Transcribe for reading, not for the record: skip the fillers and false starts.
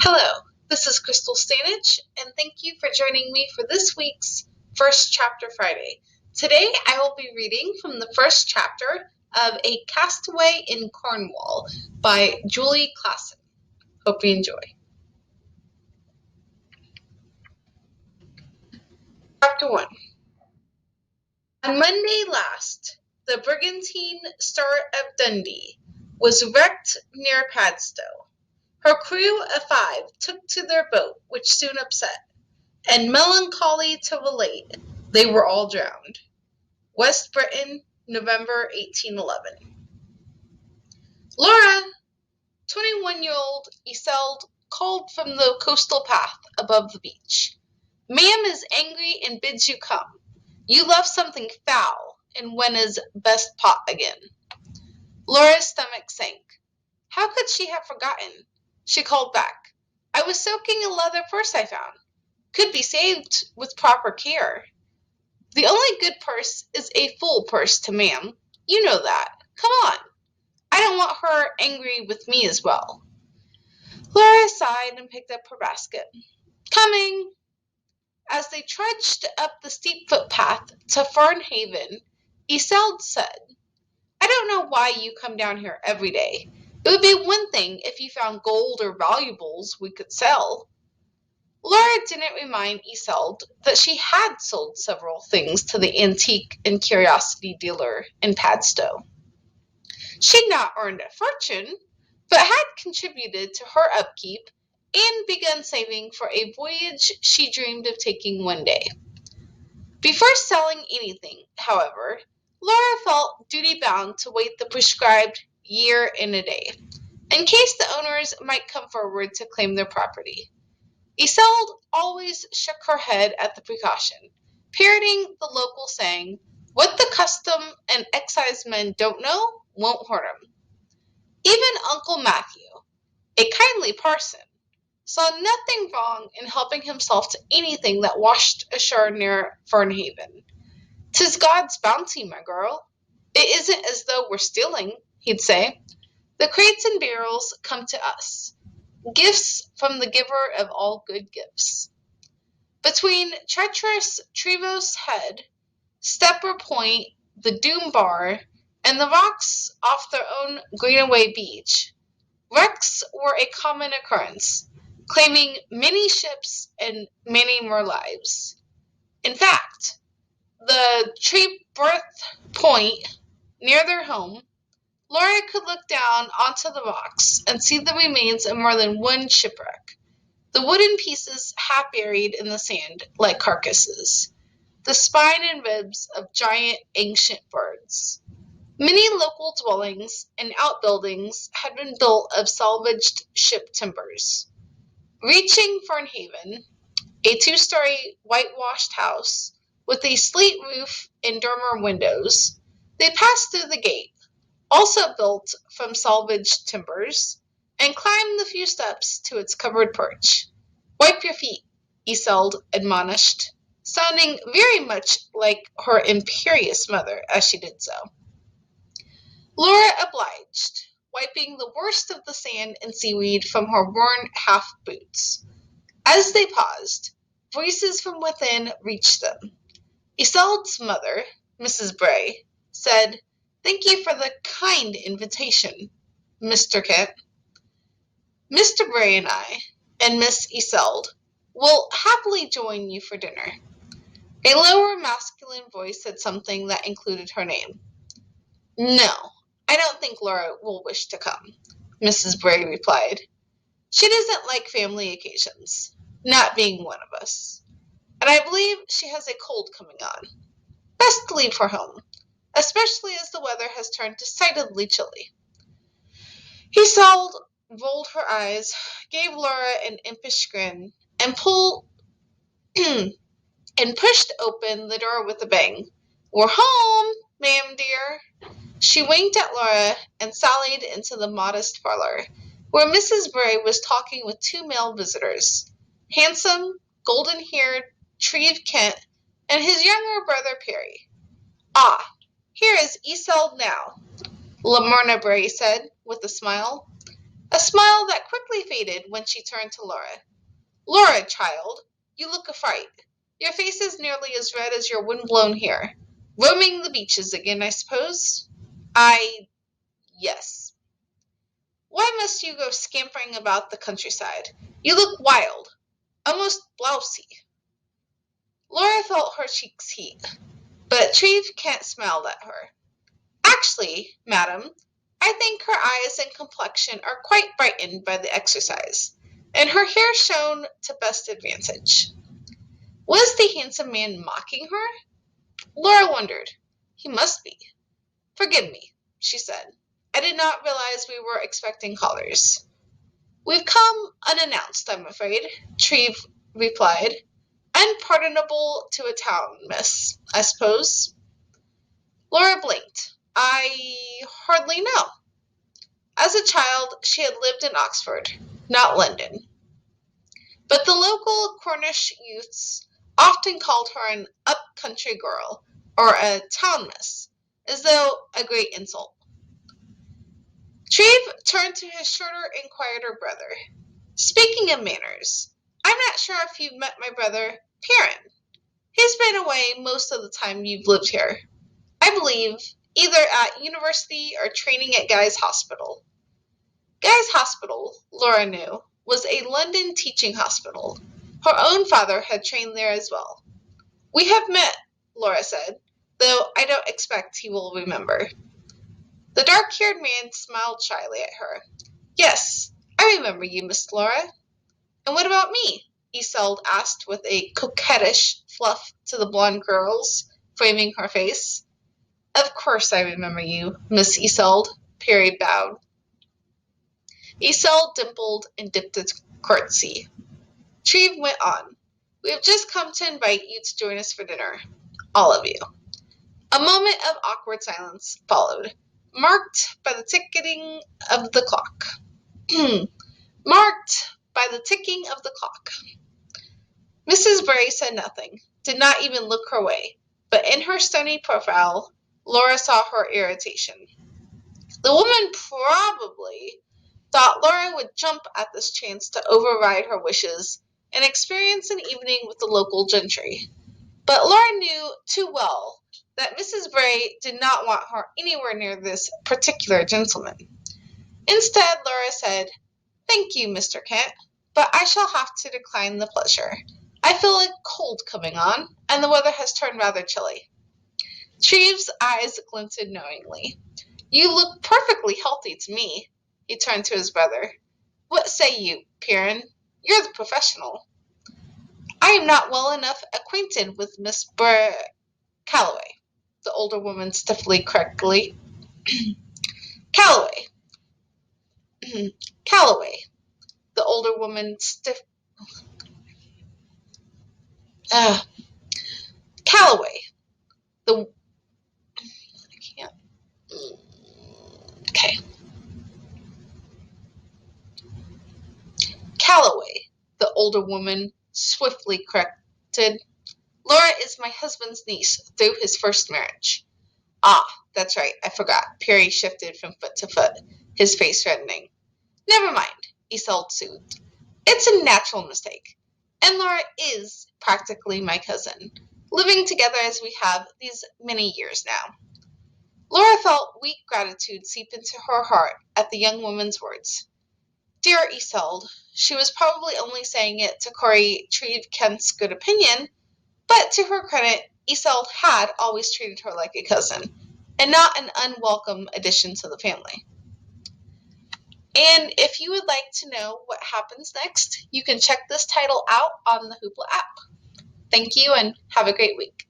Hello, this is Krystal, and thank you for joining me for this week's First Chapter Friday. Today I will be reading from the first chapter of A Castaway in Cornwall by Julie Klassen. Hope you enjoy. Chapter 1. On Monday last, the brigantine Star of Dundee was wrecked near Padstow. Her crew of 5 took to their boat, which soon upset, and melancholy to relate, they were all drowned. West Britain, November 1811. Laura, 21-year-old Isolde, called from the coastal path above the beach. Ma'am is angry and bids you come. You left something foul in Wenna's best pot again. Laura's stomach sank. How could she have forgotten? She called back. I was soaking a leather purse I found. Could be saved with proper care. The only good purse is a full purse to ma'am. You know that. Come on. I don't want her angry with me as well. Laura sighed and picked up her basket. Coming. As they trudged up the steep footpath to Fern Haven, Isolde said, I don't know why you come down here every day. It would be one thing if you found gold or valuables we could sell. Laura didn't remind Isolde that she had sold several things to the antique and curiosity dealer in Padstow. She'd not earned a fortune, but had contributed to her upkeep and begun saving for a voyage she dreamed of taking one day. Before selling anything, however, Laura felt duty-bound to wait the prescribed year and a day, in case the owners might come forward to claim their property. Isolde always shook her head at the precaution, parroting the local saying, what the custom and excise men don't know won't hurt 'em. Even Uncle Matthew, a kindly parson, saw nothing wrong in helping himself to anything that washed ashore near Fernhaven. 'Tis God's bounty, my girl. It isn't as though we're stealing, he'd say. The crates and barrels come to us. Gifts from the giver of all good gifts. Between treacherous Trevose Head, Stepper Point, the Doom Bar, and the rocks off their own Greenaway Beach, wrecks were a common occurrence, claiming many ships and many more lives. In fact, the Treeworth Point, near their home, Laura could look down onto the rocks and see the remains of more than one shipwreck, the wooden pieces half buried in the sand like carcasses, the spine and ribs of giant ancient birds. Many local dwellings and outbuildings had been built of salvaged ship timbers. Reaching Fernhaven, a 2-story whitewashed house with a slate roof and dormer windows, they passed through the gate, also built from salvaged timbers, and climbed the few steps to its covered porch. Wipe your feet, Isolde admonished, sounding very much like her imperious mother as she did so. Laura obliged, wiping the worst of the sand and seaweed from her worn half-boots. As they paused, voices from within reached them. Isolde's mother, Mrs. Bray, said, Thank you for the kind invitation, Mr. Kent. Mr. Bray and I, and Miss Isolde, will happily join you for dinner. A lower masculine voice said something that included her name. No, I don't think Laura will wish to come, Mrs. Bray replied. She doesn't like family occasions, not being one of us. And I believe she has a cold coming on. Best to leave her home, especially as the weather has turned decidedly chilly. Isolde rolled her eyes, gave Laura an impish grin, and pushed open the door with a bang. We're home, ma'am dear. She winked at Laura and sallied into the modest parlor, where Mrs. Bray was talking with 2 male visitors, handsome, golden-haired Treve Kent and his younger brother Perry. Ah, here is Isolde now, Lamorna Bray said, with a smile. a smile that quickly faded when she turned to Laura. Laura, child, you look a fright. Your face is nearly as red as your wind-blown hair. Roaming the beaches again, I suppose? Yes. Why must you go scampering about the countryside? You look wild, almost blousy. Laura felt her cheeks heat, but Treve can't smile at her. Actually, madam, I think her eyes and complexion are quite brightened by the exercise, and her hair shone to best advantage. Was the handsome man mocking her? Laura wondered. He must be. Forgive me, she said. I did not realize we were expecting callers. We've come unannounced, I'm afraid, Treve replied. Unpardonable to a town, miss, I suppose. Laura blinked. I hardly know. As a child, she had lived in Oxford, not London. But the local Cornish youths often called her an up-country girl, or a town miss, as though a great insult. Treve turned to his shorter and quieter brother. Speaking of manners, I'm not sure if you've met my brother, Perrin. He's been away most of the time you've lived here. I believe either at university or training at Guy's Hospital. Guy's Hospital, Laura knew, was a London teaching hospital. Her own father had trained there as well. We have met, Laura said, though I don't expect he will remember. The dark-haired man smiled shyly at her. Yes, I remember you, Miss Laura. And what about me? Isolde asked with a coquettish fluff to the blonde curls framing her face. Of course I remember you, Miss Isolde, Perry bowed. Isolde dimpled and dipped a curtsy. Treve went on. We have just come to invite you to join us for dinner. All of you. A moment of awkward silence followed, marked by the ticking of the clock. Marked by the ticking of the clock. Mrs. Bray said nothing, did not even look her way, but in her stony profile, Laura saw her irritation. The woman probably thought Laura would jump at this chance to override her wishes and experience an evening with the local gentry. But Laura knew too well that Mrs. Bray did not want her anywhere near this particular gentleman. Instead, Laura said, Thank you, Mr. Kent, but I shall have to decline the pleasure. I feel a cold coming on, and the weather has turned rather chilly. Treve's eyes glinted knowingly. You look perfectly healthy to me. He turned to his brother. What say you, Perrin? You're the professional. I am not well enough acquainted with Miss Callaway, the older woman stiffly correctly. Callaway. Callaway, the older woman Callaway, the... I can't... Okay. Callaway, the older woman swiftly corrected. Laura is my husband's niece through his first marriage. Ah, that's right, I forgot. Perry shifted from foot to foot, his face reddening. Never mind, Isolde soothed. It's a natural mistake. And Laura is practically my cousin, living together as we have these many years now. Laura felt weak gratitude seep into her heart at the young woman's words. Dear Isolde, she was probably only saying it to curry Treve Kent's good opinion, but to her credit, Isolde had always treated her like a cousin, and not an unwelcome addition to the family. And if you would like to know what happens next, you can check this title out on the Hoopla app. Thank you and have a great week.